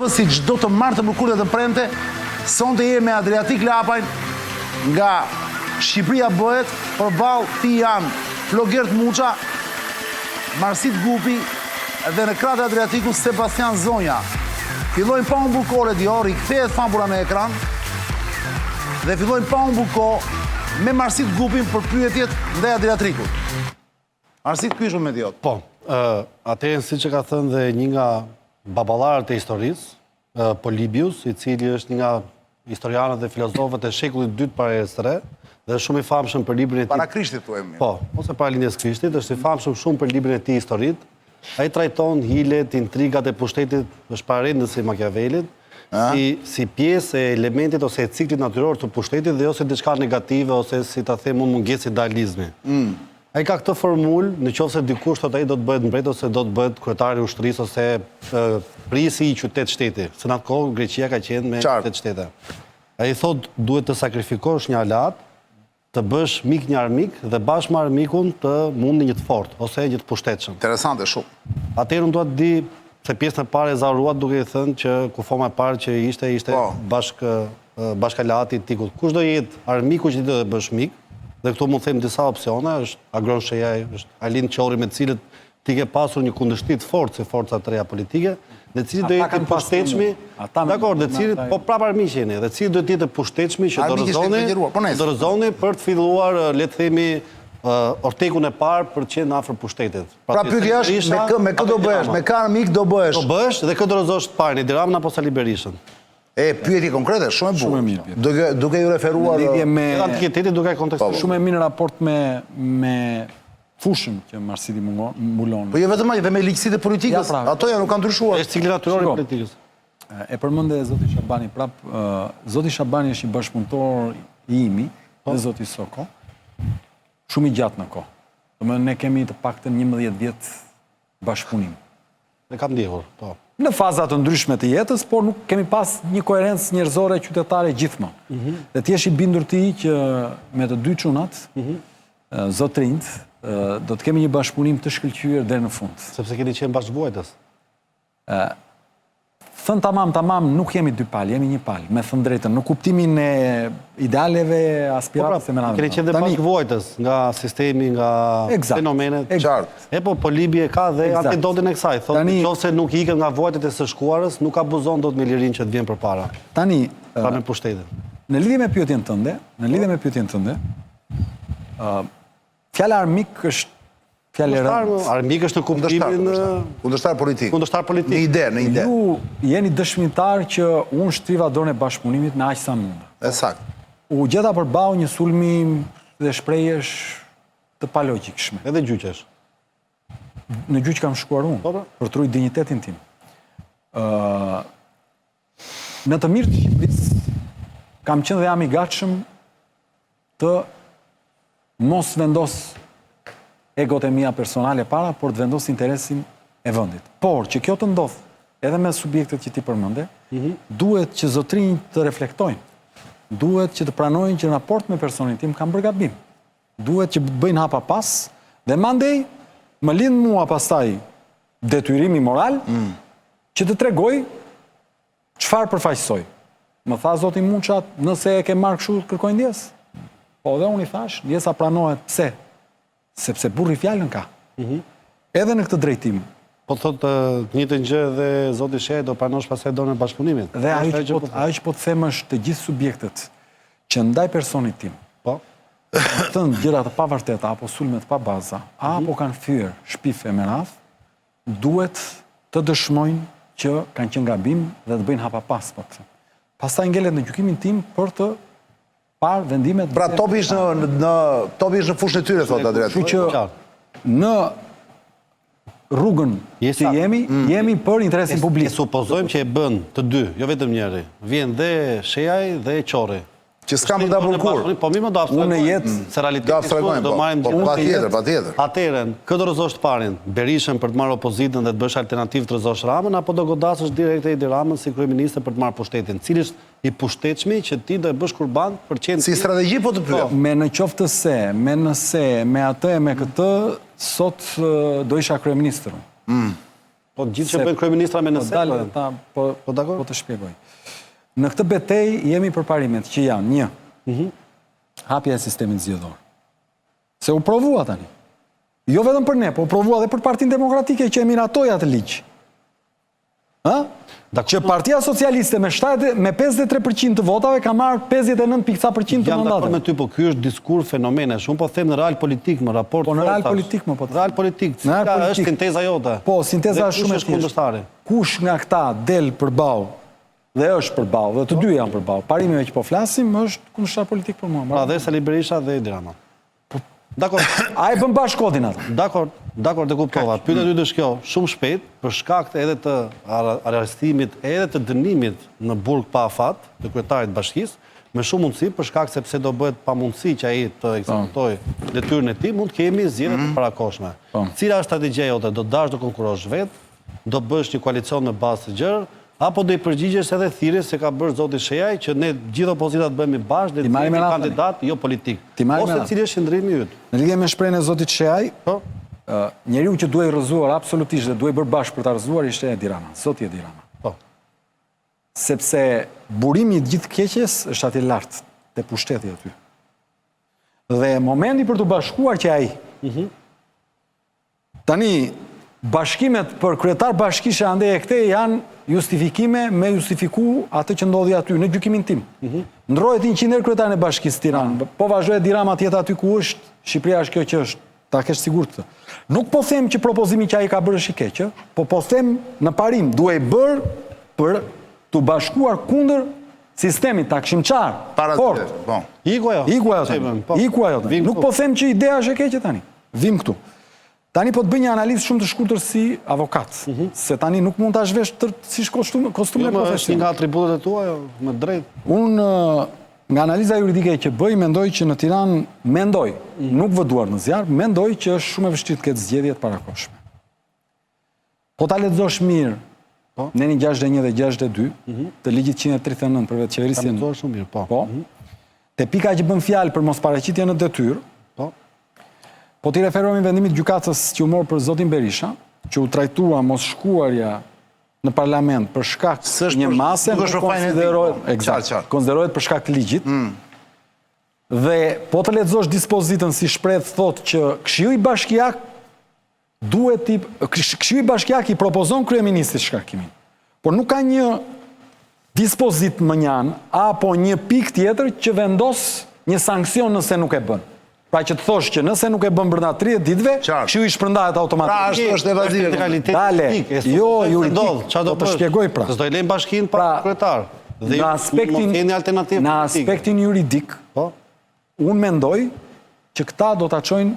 Si çdo të martë të mërkurë dhe të premte, sonte je me Adriatik Lapajn nga Shqipëria bëhet, përballë ti janë Flogert Muça, Marsit Gupi dhe në kratë Adriatiku Sebastian Zonja. Fillojnë pa unë bukore Diori, kthehet Fambura me ekran dhe fillojnë pa unë buko me Marsit Gupin për pyetjet ndaj Adriatikut. Marsit, ky është me Diot. Po, atëherë siç e ka thënë dhe një nga baballarët e historisë, Polybius, i cili është një nga historianët dhe filozofët e shekullit dytë para erës së re, dhe shumë i famshëm për librin e tij. Para Krishtit thuajmë. Po, ose para lindjes Krishtit, është i famshëm shumë për librin e tij historit. Ai trajton hilet, intrigat e pushtetit, është parendësi i Machiavellit, si pjesë e elementit ose e ciklit natyror të pushtetit dhe ose diçka negative ose si ta them unë mungesë idealizmi. Ai ka këtë formulë, nëse dikush thotë ai do të bëhet mbret ose do të bëhet kryetari i ushtrisë ose prisi i qytet-shteti. Se në atë kohë Greqia ka qenë me qytet-shtete. Ai thotë duhet të sakrifikosh një alat, të bësh mik një armik dhe bashkë me armikun të mundi një të fortë ose një të pushtetshëm. Interesante shumë. Atëherë unë dua të di se pjesën e parë e zaruat duke i thënë që kufoma e parë që ishte bashkëaleati i Tikut. Kush do jetë armiku që ti do të bësh mik? Dhe këtu mund të them disa opsione, është Agron Shejaj, është Alin Qori me të cilët ti ke pasur një kundërshtim të fortë si forca të reja politike, dhe cili do jetë pushtetshmi, dakor, dhe cili po prapë armiq jeni, dhe cili do të jetë pushtetshmi që dorëzoni për të filluar, le të themi, ortekun e parë për të qenë afër pushtetit. Pra pyetja është me kë do bëhesh, me kë armik do bëhesh? Do bëhesh dhe kë dorëzosh të parë, Edi Ramën apo Sali Berishën? Pyetje konkrete, shumë e bukur. Duke ju referuar antiketetit duke kontekstuar. Shumë e mirë raport me fushën që Marsiti mbulon. Po jo vetëm ai, dhe me ligjësitë e politikës. Ato janë nuk kanë ndryshuar. Është cikli natyror i politikës. E përmendë zoti Shabani prap, zoti Shabani është i bashkëpunëtor i imi dhe zoti Soko. Shumë i gjatë në kohë. Domethënë ne kemi të paktën 11 vjet bashkëpunim. Ne kam ndjekur, po. Në faza të ndryshme të jetës, por nuk kemi pas një koherencë njerëzore qytetare gjithmonë. Dhe ti jesh i bindur ti që me të dy çunat, zotrinjt, do të kemi një bashkëpunim të shkëlqyer deri në fund. Sepse keni qenë bashkëvuajtës. Thënë tamam, nuk jemi dy palë, jemi një palë, me thënë drejtën, në kuptimin e idealeve, aspiratës e menatë. Keni qenë dhe bashkëvuajtës nga sistemi, nga fenomenet. E po Libi e ka dhe antidotin e kësaj. Thotë nëse nuk ikën nga vuajtët e së shkuarës, nuk abuzon dot me lirinë që të vjen përpara. Tani, pra me pushtetin. Në lidhje me pyetjen tënde, fjala armik është fjala e rëndë. Armik është në kuptimin kundërshtar politik. Në ide. Ju jeni dëshmitar që unë shtriva dorën e bashkëpunimit me aq sa mund. Ësakt. U gjeta përballë një sulmi dhe shprehjesh të palogjikshme. Edhe gjyqesh. Në gjyq kam shkuar unë për të ruajtur dinjitetin tim. Në të mirë të Shqipërisë kam qenë dhe jam i gatshëm të mos vendos egot e mia personale para, por të vendos interesin e vendit. Por që kjo të ndodh edhe me subjektet që ti përmende, duhet që zotrinjt të reflektojnë. Duhet që të pranojnë që në raport me personin tim kam bërë gabim. Duhet që bëjnë hapa pas dhe mandej më lind mua pastaj detyrimi moral që të tregoj çfarë përfaqësoj. Më tha zoti Muça, nëse e ke marrë kështu kërkoj ndjes. Po dhe unë i thash, ndjesa pranohet. Pse? Sepse burri fjalën ka. Edhe në këtë drejtim. Po thotë njëjtën gjë dhe zoti Shej do pranosh pastaj dorën e bashkëpunimit. Dhe ajo që po të them është të gjithë subjektet që ndaj personit tim, thënë gjëra të pavërteta apo sulme të pabaza, apo kanë thyer shpife me radh, duhet të dëshmojnë që kanë qenë gabim dhe të bëjnë hapa pas, po të them. Pastaj ngelet në gjykimin tim për të parë vendimet. Pra topi është në fushën e tyre, thotë Adriatik. Kështu që në rrugën që jemi për interesin publik. Supozojmë që e bën të dy, jo vetëm njëri. Vjen dhe Shejaj dhe Qori. Që s'kam për ta bërë kur. Po mirë më do unë jetë se realiteti do marrim patjetër. Atëherën, kë do rrezosh të parin? Berishën për të marrë opozitën dhe të bësh alternativë të rrezosh Ramën apo do godasësh direkt Edi Ramën si kryeminist për të marrë pushtetin? Cili është i pushtetshmi që ti do e bësh kurban për qenë si strategji po të pyet. Me në qoftë se, me nëse, me atë e me këtë, sot do isha kryeministër. Po gjithë që bëjnë kryeministra me nëse. Po të shpjegoj. Në këtë betej jemi për parimet që janë hapja e sistemit zgjedhor. Se u provua tani. Jo vetëm për ne, po u provua dhe për Partinë Demokratike që e miratoi atë ligj. Që Partia Socialiste me 53% të votave ka marrë 59% të mandateve. Jam dakord me ty, po ky është diskur fenomenesh. Unë po them në real politik, më raport. Po në real politik më po. Real politik, cila është sinteza jote. Po, sinteza është shumë e thjeshtë. Kush nga këta del përballë dhe është përballë, dhe të dy janë përballë. Parimeve që po flasim është kundërshtar politik për mua. Pra dhe Sali Berisha dhe Edi Rama. Dakor. A e bën bashkëkodin atë? Dakor, të kuptova. Pyetja ty është kjo, shumë shpejt, për shkak edhe të arrestimit, edhe të dënimit në burg pa afat të kryetarit bashkisë, me shumë mundësi, për shkak sepse do bëhet pamundësi që ai të ekzekutojë detyrën e tij, mund të kemi zgjedhje të parakohshme. Cila është strategjia jote? Do dash të konkurosh vetë, do bësh një koalicion në bazë të gjerë, apo do i përgjigjesh edhe thirrjes se ka bërë zoti Shejaj që ne gjithë opozitat bëhemi bashkë dhe të kemi kandidat jo politik. Ose cili është qëndrimi yt? Në lidhje me shprehjen e zotit Shejaj, njeriu që duhej rrëzuar absolutisht dhe duhej bërë bashkë për ta rrëzuar ishte Edi Rama, zoti Edi Rama. Po. Sepse burimi i gjithë keqes është aty lart te pushteti aty. Dhe momenti për të bashkuar që ai. Tani bashkimet për kryetar bashkishe ande e këtej janë justifikime me justifiku atë që ndodhi aty, në gjykimin tim. Ndrohet 100 herë kryetarin e bashkisë Tiranë, po vazhdoi Edi Rama të jetë aty ku është, Shqipëria është kjo që është, ta kesh sigurt këtë. Nuk po them që propozimi që ai ka bërë është i keq, po them në parim, duhej bërë për të bashkuar kundër sistemit takshimçar. Fort. Iku ajo. Nuk po them që ideja është e keqe tani. Vim këtu. Tani po të bëj një analizë shumë të shkurtër si avokat, se tani nuk mund ta zhvesh si kostume profesionale. Është nga atributet e tua, me drejt. Unë nga analiza juridike që bëj, mendoj që në Tiranë, nuk vëduar në zjarr, mendoj që është shumë e vështirë të ketë zgjedhje të parakohshme. Po ta lexosh mirë, në 61 dhe 62 të ligjit 139 për vetë qeverisjen. Ta lexosh shumë mirë, po. Te pika që bën fjalë për mosparaqitje në detyrë, po t'i referohemi vendimit gjykatës që u morë për zotin Berisha, që u trajtua mos shkuarja në parlament për shkak një mase, konsiderohet për shkak të ligjit. Dhe po të lexosh dispozitën si shpreh thot që Këshilli Bashkiak Këshilli Bashkiak i propozon kryeministit shkarkimin. Por nuk ka një dispozit mënjan apo një pikë tjetër që vendos një sankcion nëse nuk e bën. Pra që të thosh që nëse nuk e bën brenda 30 ditëve, Këshilli shpërndahet automatikisht. Pra është evazive. Dale, jo juridik, do të shpjegoj pra. S'do i lejmë bashkinë pa kryetar. Në aspektin juridik, unë mendoj që këta do ta çojnë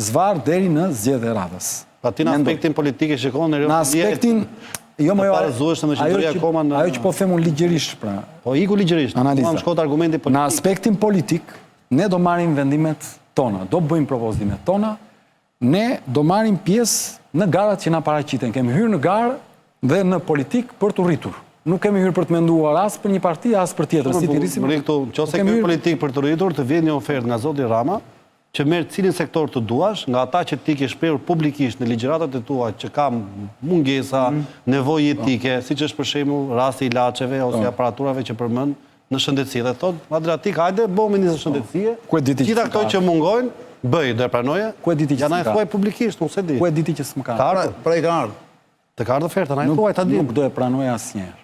zvarr deri në zgjedhje e radhës. Pa ti në aspektin politik e shikon në aspektin jo më ajo që po them unë ligjërisht pra. Po iku ligjërisht. Analiza. Argumenti politik. Në aspektin politik ne do marrim vendimet tona, do bëjmë propozimet tona, ne do marrim pjesë në garat që na paraqiten. Kemi hyrë në garë dhe në politik për të rritur. Nuk kemi hyrë për të menduar as për një parti, as për tjetër. Nëse kemi politik për të rritur, të vjen një ofertë nga zoti Rama, që merr cilin sektor të duash, nga ata që ti ke shprehur publikisht në ligjëratat e tua që kam mungesa, nevojë etike, siç është për shembull rasti i ilaçeve ose aparaturave që përmend në shëndetësi dhe thot, Adriatik, hajde, bëu ministër shëndetësie, gjitha këto që mungojnë, bëj, do e pranoje, ja na e thuaj publikisht, nuk se di. Ku e diti që s'më ka? Pra i ka ardhur. Të ka ardhur oferta, na e thuaj ta dim. Nuk do e pranoj asnjëherë.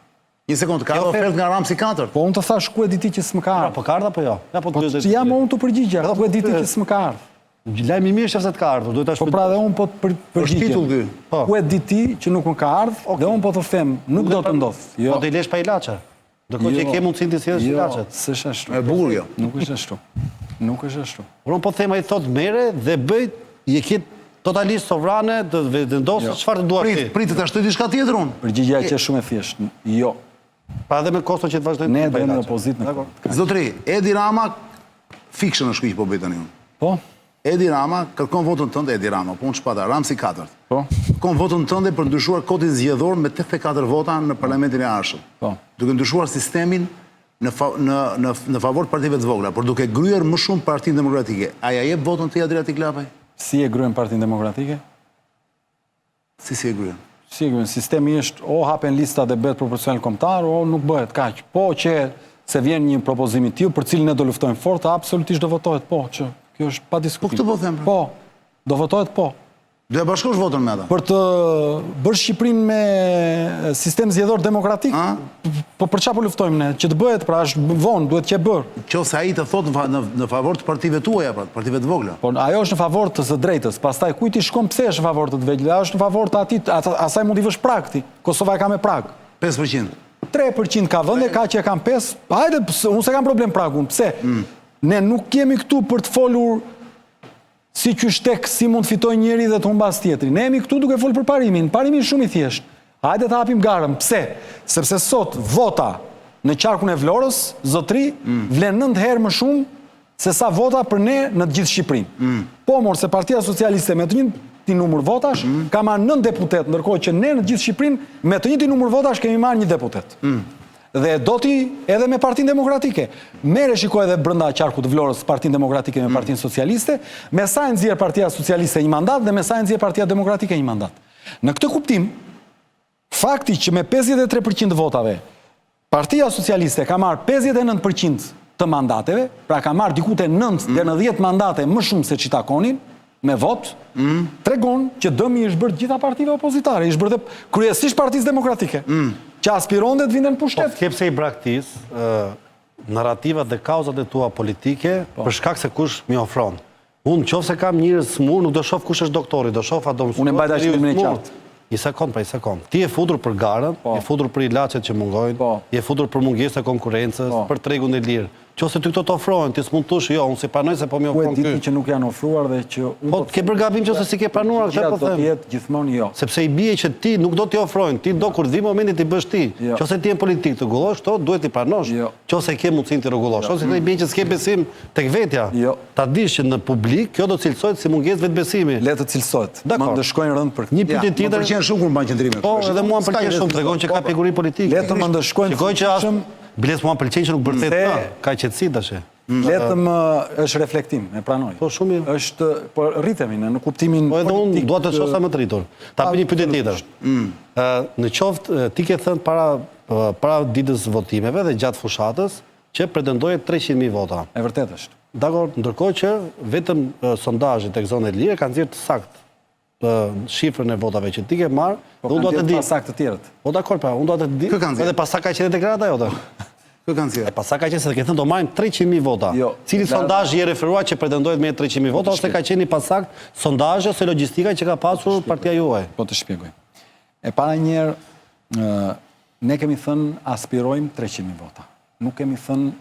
Një sekond, ka ardhur ofertë nga Ramsi 4. Po unë të thash ku e diti që s'më ka ardhur. Po ka ardhur apo jo? Po jam unë të përgjigja, ku e diti që s'më ka ardhur. Lajmi mirë se të ka ardhur, duhet ta shpjegoj. Po pra dhe unë po të përgjigjem. Ku e diti që nuk më ka ardhur dhe unë po të them, nuk do të ndodh. Po të lesh pa ilaçe. Ndërkohë që ke mundësinë të sjellësh ilaçet. S'është ashtu. E bukur jo. Nuk është ashtu. Nuk është ashtu. Por unë po them ai thot merre dhe bëj je kit totalisht sovrane të vendosë çfarë të duash ti. Pritet ta shtoj diçka tjetër unë. Përgjigjja që është shumë e thjeshtë. Jo. Pa edhe me koston që të vazhdojmë. Ne do në opozitë në këtë. Zotri, Edi Rama fiction është kjo që po bëj tani unë. Po. Edi Rama kërkon votën tënde Edi Rama, po unë çpata Ramsi 4. Po. Kërkon votën tënde për ndryshuar kodin zgjedhor me 84 vota në parlamentin e ardhshëm. Po. Duke ndryshuar sistemin në favor të partive të vogla, por duke gryer më shumë Partinë Demokratike. A ja jep votën ti Adriatik Lapaj? Si e gryen Partinë Demokratike? Si e gryen? Sigur, sistemi është o hapen lista dhe bëhet proporcional kombëtar, o nuk bëhet kaq. Po që se vjen një propozim i tillë për cilin ne do luftojmë fort, absolutisht do votohet po, që kjo është pa diskutim. Po këtë po them. Po, do votohet po. Do e bashkosh votën me ata? Për të bërë Shqipërinë me sistem zgjedhor demokratik, po për çfarë po luftojmë ne? Që të bëhet, pra është vonë, duhet që bërë. Qose ai të thotë në favor të partive tuaja, pra, partive të vogla. Po ajo është në favor të së drejtës, pastaj kujt i shkon pse është në favor të vogla? Ajo është në favor të atij, asaj mund i vësh prag ti. Kosova e ka me prag. 5%. 3% ka vende, ka që e kam 5. Hajde, unë se kam problem pragun. Pse? Ne nuk jemi këtu për të folur si qyshtek, si mund të fitoj njëri dhe të humbas tjetri. Ne jemi këtu duke folur për parimin. Parimin shumë i thjesht. Hajde të hapim garën. Pse? Sepse sot vota në qarkun e Vlorës, zotri, vlen 9 herë më shumë se sa vota për ne në të gjithë Shqipërinë. Po morë se Partia Socialiste me të njëjtin numër votash ka marrë 9 deputet, ndërkohë që ne në të gjithë Shqipërinë me të njëjtin numër votash kemi marrë 1 deputet. Dhe do t'i edhe me Partinë Demokratike. Mere shikoj edhe brenda qarkut të Vlorës Partinë Demokratike me Partinë Socialiste, me sa e nxjerr Partia Socialiste një mandat dhe me sa e nxjerr Partia Demokratike një mandat. Në këtë kuptim, fakti që me 53% votave Partia Socialiste ka marrë 59% të mandateve, pra ka marrë diku te 9 deri në 10 mandate më shumë se që takonin me vot, tregon që dëmi është bërë gjitha partive opozitare, është bërë dhe kryesisht Partisë Demokratike, që aspiron dhe të vinde në pushtet. Po, kepse i braktis, narrativat dhe kauzat e tua politike, për shkak se kush mi ofron. Unë qofse kam njërës smur, nuk do shof kush është doktori, do shof a do mësuar. Unë e mbajta shqipimin e qartë. I sekond. Ti e futur për garën, je futur për ilaçet që mungojnë, je futur për mungesë e konkurrencës, për tregun e lirë. Qose ty këto të ofrojnë, ti s'mund tush, jo, unë si pranoj se po mi ofron ky. Po e ditë që nuk janë ofruar dhe që... Po, ke bërë gabim qose si ke pranuar, këtë po them. Do t'jetë gjithmonë jo. Sepse i bie që ti nuk do t'i ofrojnë, ti do kur vi momenti t'i bësh ti. Qose ti në politik të rregullosh, to duhet t'i pranosh. Qose ke mundësinë t'i rregullosh. Ose i bie që s'ke besim tek vetja. Ta dish që në publik kjo do cilësohet si mungesë vetbesimi. Le të cilësohet. Më ndëshkojnë rënd për këtë. Një pyetje tjetër. Më pëlqen shumë kur mban qendrime. Po, edhe mua më pëlqen shumë, tregon që ka figuri politike. Le të më ndëshkojnë. Shikoj që as biles mua pëlqen që nuk bërtet më. Ka qetësi tash. Letëm është reflektim, e pranoj. Po shumë mirë. Është, po rritemi në kuptimin politik. Po edhe unë dua të shoh sa më të rritur. Ta bëj një pyetje tjetër. Në qoftë ti ke thënë para ditës votimeve dhe gjatë fushatës që pretendoje 300.000 vota. E vërtet është. Dakor, ndërkohë që vetëm sondazhet tek zona e lirë kanë nxjerrë të saktë shifrën e votave që ti ke marrë, dhe unë do të di. Pa saktë të tjerët. Po dakor, pra, unë do të di. Edhe pasak ka qenë deklarata jote. E pasa ka qenë se ke thënë do marrim 300.000 vota. Cili sondazh je referuar që pretendohet me 300.000 vota, ose ka qenë pasakt sondazhe ose logjistika që ka pasur partia juaj? Po të shpjegoj. E para njerë, ne kemi thënë aspirojmë 300.000 vota. Nuk kemi thënë,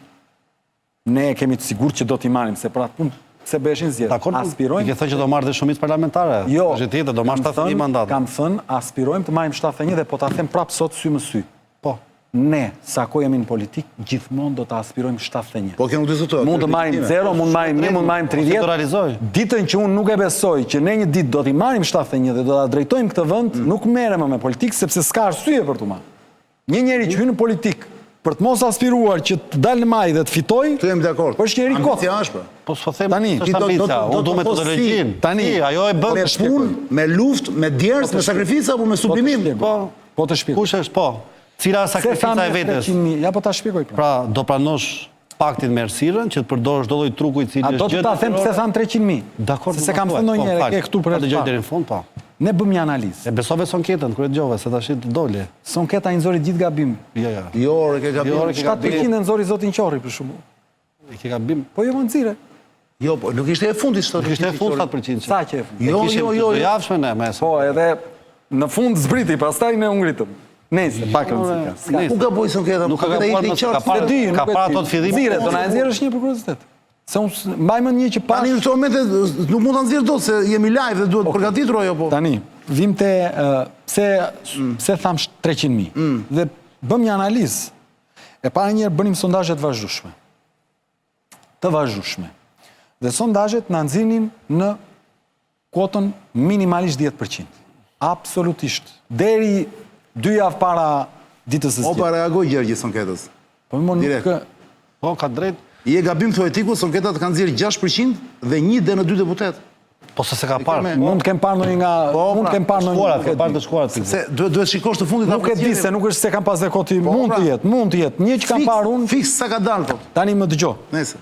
ne kemi të sigur që do t'i marrim, se pra punë se beshin zjedhë. Aspirojmë... Ke thënë që do marrë dhe shumicë parlamentare? Jo, do marrë 71 mandat. Kam thënë, aspirojmë të marrim 71 dhe po t'a them prapë sot sy më sy. Po. Ne, sa ko jemi në politik, gjithmonë do të aspirojmë 71. Po, kjo nuk diskutohet. Mund të marrim 0, mund marrim 1, mund marrim 30. Ditën që unë nuk e besoj që ne një ditë do t'i marrim 71 dhe do t'a drejtojmë këtë vend, nuk merrem me politikë, sepse s'ka arsye për t'u marrë. Një njeri që hyn në politikë për të mos aspiruar që të dalë në maj dhe të fitoj, është njeri kohë. Po s'po them është ambicia, unë du metodologjinë. Tani, ajo e bën me punë, me luftë, me djerës, me sakrificë apo me sublimim. Po të shpjegoj. Kush është po? Cila sakrifica e vetës? Ja, po ta shpjegoj. Pra, do pranosh paktin me Ersiren, që të përdorësh do lloj truku i cili është gjë. A do të ta them pse tham 300.000? Dakor, se kam thënë ndonjëherë ke këtu për të dëgjoj deri në fund, po. Ne bëm një analizë. E besove sonketën kur e dëgjova se tash të doli. Sonketa i nxori gjithë gabim. Jo, ke gabim. 7% e nxori zotin Qorri për shembull. E ke gabim. Po jo më nxire. Jo, po nuk ishte e fundit 7%. Ishte e fundit 7%. Sa që e fundit? Jo. Javshme ne me. Po, edhe në fund zbriti, pastaj ne u ngritëm. Nëse pak rëndësishme. Ku gaboi sonketa? Nuk ka gabuar më qartë. Ka para ato të fillimit. Nxire, do na nxjerrësh një për kuriozitet. Se unë mbaj mend një që pas. Tani në këto momente nuk mund ta nxjerr dot se jemi live dhe duhet përgatitur ajo po. Tani, vim te pse tham 300.000. Dhe bëm një analizë. E para njerë bënim sondazhe të vazhdueshme. Të vazhdueshme. Dhe sondazhet na nxinin në kuotën minimalisht 10%. Absolutisht. Deri 2 javë para ditës së zgjedhjeve. Po reagoi Gjergji sonketës. Po më nuk po ka drejt. Je gabim theoretiku, sonketat kanë nxjerrë 6% dhe 1 dhe në 2 deputet. Po se ka parë. Mund të kem parë ndonjë nga... Mund të kem parë Shkuarat, ndonjë... ke parë të shkuarat. Se duhet shikosh të fundit... Nuk e di se nuk është se kam pas dhe koti, mund të jetë. Një që kam parë unë... Fiks sa ka dalë, thot. Tani më dëgjo. Nese.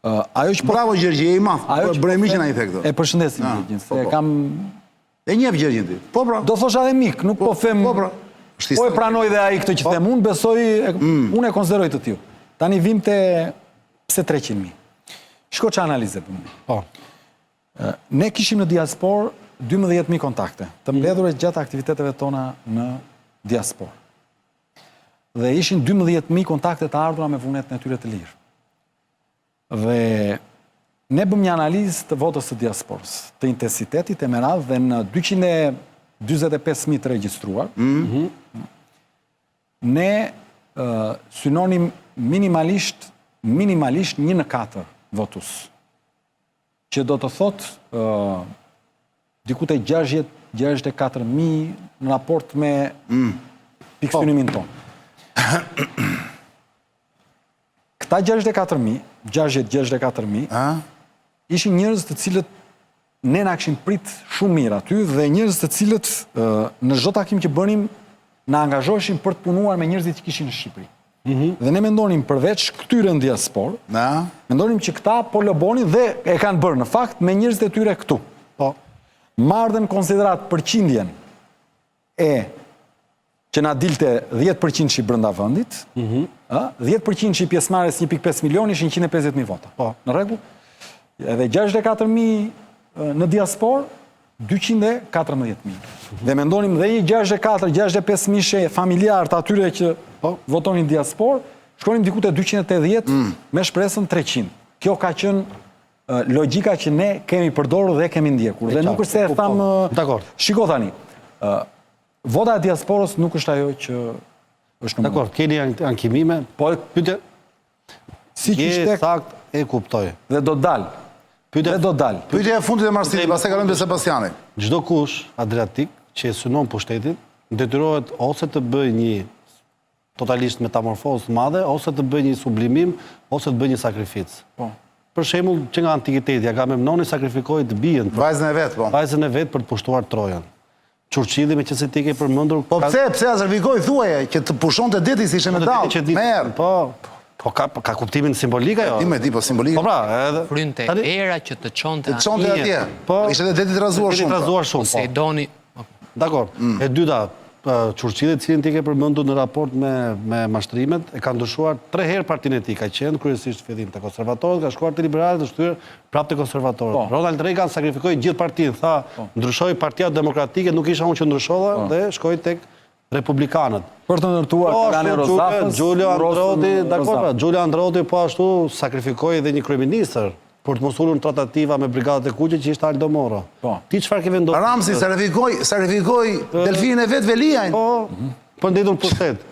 Ajo që... Bravo, Gjergji, e i madh. Bremi që na i the këto. E përshëndesim, Gjergjin, se kam... E njeh Gjergjin ti. Po pra. Do thosha edhe mik, nuk po them... Po pra. Po e pranoj dhe ai këtë që them, unë besoj, unë e konsideroj të tillë. Tani vim te pse 300.000. Shko që analize për më. Po. Ne kishim në diaspor 12.000 kontakte, të mbledhur gjatë aktiviteteve tona në diaspor. Dhe ishin 12.000 kontakte të ardhura me vullnet në tyre të lirë. Dhe ne bëm një analizë të votës të diasporës, të intensitetit e meradhë dhe në 245.000 të regjistruar, ne synonim minimalisht 1/4 votus. Që do të thot dikute 64.000 në raport me pikësynimin tonë. Këta 64.000 ishin njerëz të cilët ne na kishim prit shumë mirë aty dhe njerëz të cilët në çdo takim që bënim na angazhoheshin për të punuar me njerëzit që kishin në Shqipëri. Dhe ne mendonim përveç këtyre në diaspor, mendonim që këta po lobonin dhe e kanë bërë në fakt me njerëzit e tyre këtu. Po, marrën konsiderat përqindjen e që na dilte 10% që i brënda vëndit, 10% që i pjesmarës 1.5 milion ishin 150.000 vota. Po, në rregull? Edhe 64.000 në diaspor, 214.000. Dhe mendonim dhe i 64-65.000 familjarë të atyre që votonin diaspor, shkonim dikute 280 me shpresën 300. Kjo ka qenë logjika që ne kemi përdorur dhe kemi ndjekur. Dhe nuk është se e thamë... Shiko tani, vota e diasporës nuk është ajo që është në mundë. Dakor, keni ankimime, po pyte... Si që shtek... Sakt e kuptoj. Dhe do dalë. Dhe do dalë. Pyetja e fundit e Marsilit, pastaj kalojmë te Sebastiani. Çdo kush adriatik që e synon pushtetin, detyrohet ose të bëjë një totalisht metamorfozë të madhe, ose të bëjë një sublimim, ose të bëjë një sakrificë. Po. Për shembull, që nga antikiteti, Agamemnoni sakrifikoi të bijën. Vajzën e vet, po. Vajzën e vet për të pushtuar Trojan. Churchilli me qenë se ti ke përmendur. Po pse sakrifikoi thuaje që të pushonte deti si ishte metall. Merr. Po ka kuptimin simbolik ajo? Ti me di, po simbolik. Po pra, edhe... Frynte era që të çonte atje. Po, ishte dhe detit razuar shumë. Detit razuar shumë, po. Poseidoni... Dakor. E dyta, Churchilli, cilin ti ke përmendur në raport me mashtrimet, e ka ndryshuar 3 herë partinë e tij. Ka qenë kryesisht fillim të konservatorët, ka shkuar te liberalët, të shtyr prapë te konservatorët. Ronald Reagan sakrifikoi gjithë partinë, tha, ndryshoi Partia Demokratike, nuk isha unë që ndryshova dhe shkoi tek republikanët. Për të ndërtuar Kalani Rozafës, Giulio Androti po ashtu sakrifikoi dhe një kryeministër për të mos ulur në tratativa me brigadat e kuqe që ishte Aldo Moro. Ti çfarë ke vendosur? Ramsi sakrifikoi Delfinin e vet Veliajn. Po, për nditur pushtet.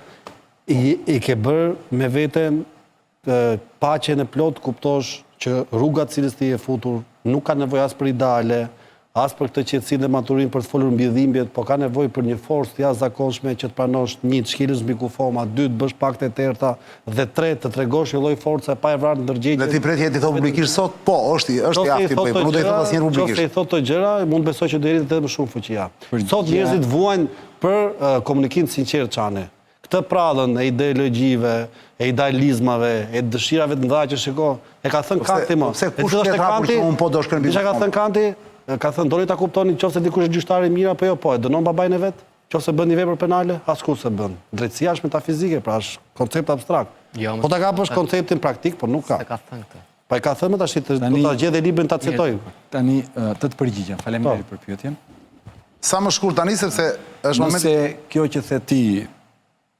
I ke bërë me veten paqen e plot, kuptosh që rrugat cilës ti e futur nuk ka nevojë as për ideale, as për këtë qetësinë dhe maturinë për të folur mbi dhimbjet, po ka nevojë për një forcë të jashtëzakonshme që të pranosh 1 të shkelësh mbi kufoma, 2 të bësh pakte të errta dhe 3 të tregosh një lloj force pa e vrarë ndërgjegje. Dhe ti pret jeti thon publikisht sot, po, është i afti, po nuk do i thot asnjëherë publikisht. Nëse i thot të gjëra, mund besoj që do i rritet edhe më shumë fuqia. Sot njerëzit vuajnë për komunikim të sinqert çane. Këtë prallën e ideologjive, e idealizmave, e dëshirave të mëdha që shiko, e ka thënë Kanti më. Pse kush të hapur që un po do shkrim mbi. Çka ka thënë Kanti? Ka thënë, doni ta kuptoni nëse dikush është gjyqtar i mirë apo jo, po e dënon babain e vet? Nëse bën një vepër penale, askush se bën. Drejtësia është metafizike, pra është koncept abstrakt. Po ta kapësh konceptin praktik, por nuk ka. Se ka thënë këtë. Pa i ka thënë tash do ta gjej librin ta citoj. Tani të përgjigjem. Faleminderit për pyetjen. Sa më shkurt tani sepse është momenti. Nëse kjo që the ti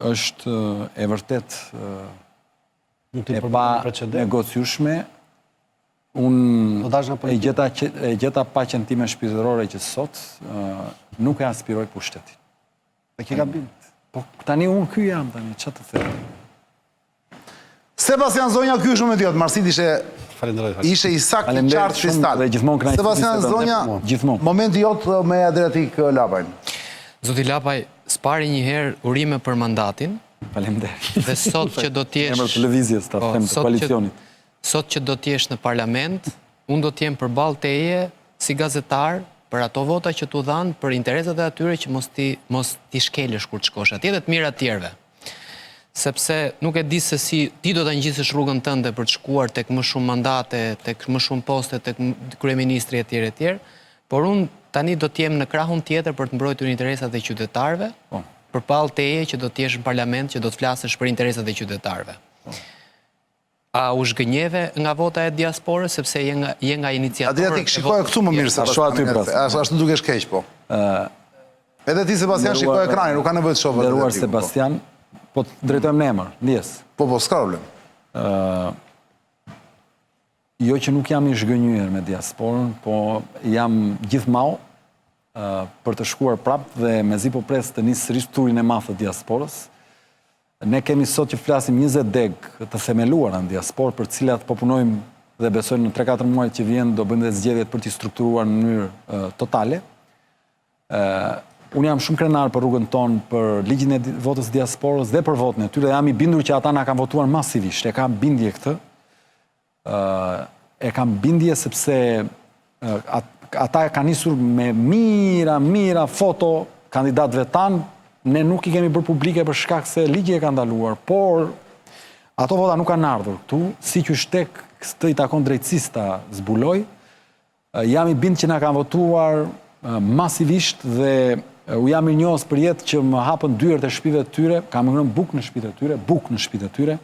është e vërtet e pa negociushme, unë e gjeta paqen time shpirtërore që sot nuk e aspiroj pushtetin. E ke gabim. Po tani unë ky jam tani, ç'a të them. Sebastian Zonja, ky është momenti jot. Marsit ishte i saktë qartë kristal. Sebastian Zonja, momenti jot me Adriatik Lapajn. Zoti Lapaj, s'pari një herë urime për mandatin. Faleminderit. Dhe sot që do t'jesh... Emër televizjes, ta them, të koalicionit. Sot që do t'jesh në parlament, unë do t'jem përballë teje si gazetar për ato vota që t'u dhanë për interesat e atyre që mos t'i shkelësh kur të shkosh atje dhe të mirë atjerve. Sepse nuk e di se si ti do të ngjisësh rrugën tënde për të shkuar tek më shumë mandate, tek më shumë poste, tek kryeministri etj. Por unë tani do t'jem në krahun tjetër për të mbrojtur interesat e qytetarëve, përpallë teje që do t'jesh në parlament që do të flasësh për interesat e qytetarëve. A u zhgënjeve nga vota e diasporës sepse je nga iniciatorët? Adriatik, shikoj këtu më mirë se ashtu dukesh keq, po. Edhe ti, Sebastian, shikoj ekranin, nuk ka nevojë të shohë vetë. Nderuar Sebastian, po të drejtojmë në emër, ndjes. Po, s'ka problem. Jo që nuk jam i zhgënjyer me diasporën, po jam gjithmonë për të shkuar prapë dhe mezi po pres të nisë sërish turin e madh të diasporës. Ne kemi sot që flasim 20 deg të themeluara në diasporë, për cilat po punojmë dhe besojmë në 3-4 muaj që vjen do bëjmë dhe zgjedhjet për t'i strukturuar në mënyrë totale. Unë jam shumë krenar për rrugën tonë për ligjin e votës diasporës dhe për votën e tyre, dhe jam i bindur që ata na kanë votuar masivisht. E kam bindje këtë. E kam bindje sepse ata kanë nisur me mira foto kandidatëve tanë. Ne nuk i kemi bërë publike për shkak se ligji e ka ndaluar, por ato vota nuk kanë ardhur këtu, si që shtek këtë i takon drejtësisë ta zbuloj. Jam i bind që na kanë votuar masivisht dhe u jam i njohës për jetë që më hapën dyert e shtëpive të tyre, kam ngrënë bukë në shtëpitë e tyre,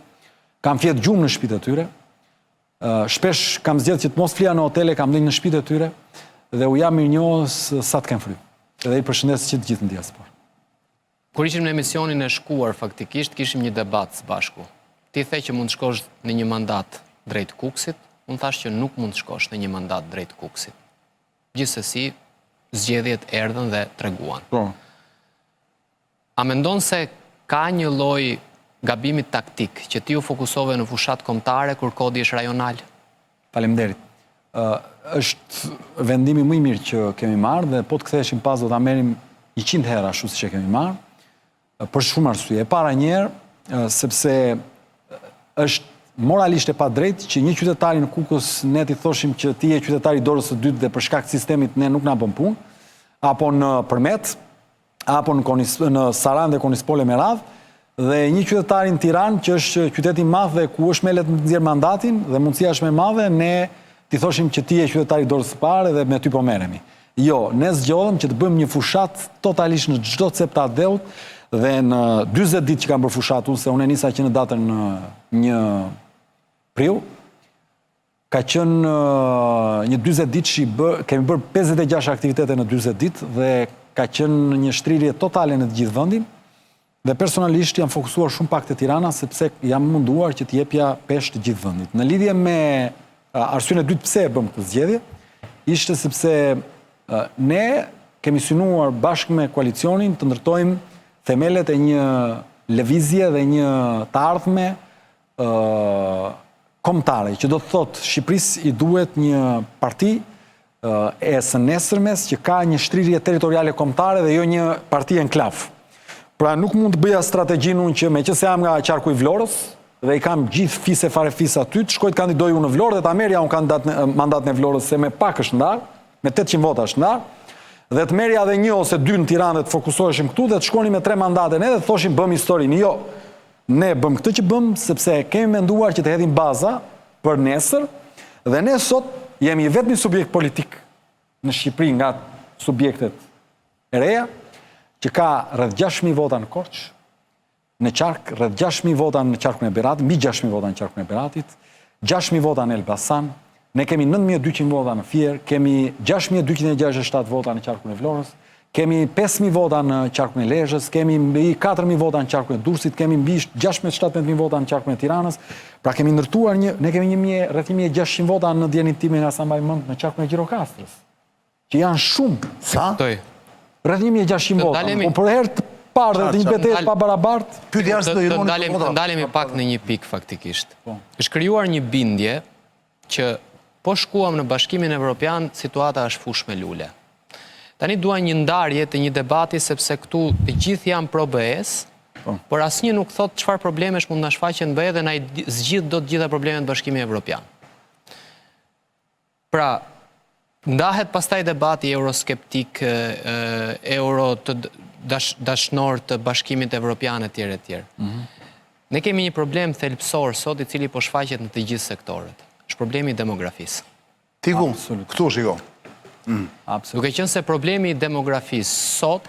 kam fjetë gjumë në shtëpitë e tyre, shpesh kam zgjedhur që të mos flija në hotele, kam lënë në shtëpitë e tyre dhe u jam i njohës sa të kem fry. Edhe i përshëndes që të gjithë në diasporë. Kur ishim në emisionin e shkuar, faktikisht, kishim një debat së bashku. Ti the që mund të shkosh në një mandat drejt Kuksit, unë thash që nuk mund të shkosh në një mandat drejt Kuksit. Gjithsesi, zgjedhjet erdhën dhe treguan. A mendon se ka një lloj gabimit taktik që ti u fokusove në fushat kombëtare kur kodi është rajonal? Faleminderit. Është vendimi më i mirë që kemi marrë dhe po të ktheheshim pas do ta merrim 100 herë ashtu siç e kemi marrë. Për shumë arsye. E para njerë, sepse është moralisht e pa drejt që një qytetari në Kukës ne t'i thoshim që ti je qytetari dorës së dytë dhe për shkak të sistemit ne nuk na bën punë, apo në Përmet, apo në Saran dhe Konispole me radhë, dhe një qytetari në Tiranë që është qyteti i madh dhe ku është me letë nxjerr mandatin dhe mundësia është më e madhe, ne t'i thoshim që ti je qytetari dorës së parë dhe me ty po merremi. Jo, ne zgjodhëm që të bëjmë një fushat totalisht në çdo cep të Adeut. Dhe në 40 ditë që kam bërë fushat unë, se unë e nisa që në datën 1 prill, ka qenë një 40 ditë që kemi bërë 56 aktivitete në 40 ditë dhe ka qenë një shtrirje totale në të gjithë vendin dhe personalisht jam fokusuar shumë pak te Tirana sepse jam munduar që të jepja peshë të gjithë vendit. Në lidhje me arsyen e dytë pse e bëm këtë zgjedhje, ishte sepse ne kemi synuar bashkë me koalicionin të ndërtojmë themelet e një lëvizje dhe një të ardhme kombëtare, që do të thotë Shqipërisë i duhet një parti e së nesërmes që ka një shtrirje territoriale kombëtare dhe jo një parti enklav. Pra nuk mund të bëja strategjinë unë që me që se jam nga qarku i Vlorës dhe i kam gjithë fise fare fisa aty, të shkoj të kandidoj unë në Vlorë dhe ta merja unë mandat në Vlorës se me pak është ndarë, me 800 vota është ndarë, dhe të merja dhe 1 ose 2 në Tiranë dhe të fokusoheshim këtu dhe të shkonim me 3 mandate ne dhe të thoshim bëm historinë. Jo, ne bëm këtë që bëm sepse kemi menduar që të hedhim baza për nesër dhe ne sot jemi vetëm një subjekt politik në Shqipëri nga subjektet e reja që ka rreth 6.000 vota në Korçë, në Qark, rreth 6.000 vota në Qarkun e Beratit, mbi 6.000 vota në Qarkun e Beratit, 6.000 vota në Elbasan. Ne kemi 9.200 vota në Fier, kemi 6.267 vota në qarkun e Vlorës, kemi 5.000 vota në qarkun e Lezhës, kemi mbi 4.000 vota në qarkun e Durrësit, kemi mbi 16-17.000 vota në qarkun e Tiranës. Pra kemi ndërtuar ne kemi rreth 1.600 vota në dijenin time nga sa mbaj mend në qarkun e Gjirokastrës, që janë shumë. Sa? Rreth 1.600 vota. Po për herë të parë dhe të një betejë pa barabartë. Të ndalemi pak në një pikë faktikisht. Është krijuar një bindje që po shkuam në Bashkimin Evropian, situata është fush me lule. Tani dua një ndarje të një debati sepse këtu të gjithë janë pro BE-s, por asnjë nuk thot çfarë problemesh mund na shfaqen BE dhe na zgjidh do të gjitha problemet në Bashkimin Evropian. Pra, Ndahet pastaj debati euroskeptik, euro të dashnor të Bashkimit Evropian e tjerë e tjerë. Ne kemi një problem thelbësor sot i cili po shfaqet në të gjithë sektorët. Është problemi i demografisë. Ti ku? Këtu shiko. Duke qenë se problemi i demografisë sot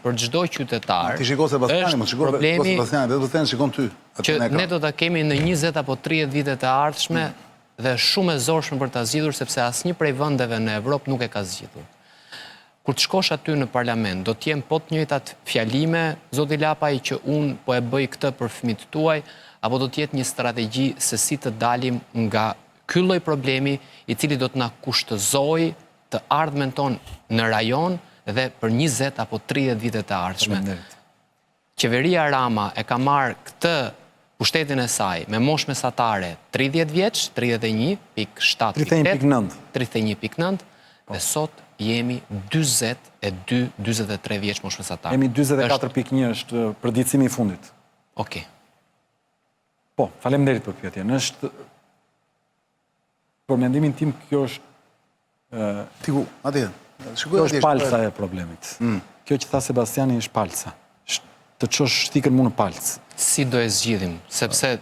për çdo qytetar Ti shiko Sebastiani, më shiko Sebastiani, vetë të shikon ty. Që ne do ta kemi në 20 apo 30 vitet e ardhshme dhe shumë e zorshme për ta zgjidhur sepse asnjë prej vendeve në Evropë nuk e ka zgjidhur. Kur të shkosh aty në parlament, do t'jem po të njëjtat fjalime, zoti Lapaj, që unë po e bëj këtë për fëmijët tuaj, apo do t'jetë një strategji se si të dalim nga ky lloj problemi i cili do të na kushtëzoj të ardhmen tonë në rajon dhe për 20 apo 30 vitet e ardhshme. Qeveria Rama e ka marrë këtë pushtetin e saj me moshë mesatare 30 vjeç, 31.7, 31.9, dhe sot jemi 22-23 vjeç moshë mesatare. Jemi 24.1 është përditësimi i fundit. Okej. Po, faleminderit për pyetjen. Është për mendimin tim kjo është Ti ku? Atje. kjo është palca e problemit. Kjo që tha Sebastiani është palca. Të çosh shtikën mu në palcë. Si do e zgjidhim? Sepse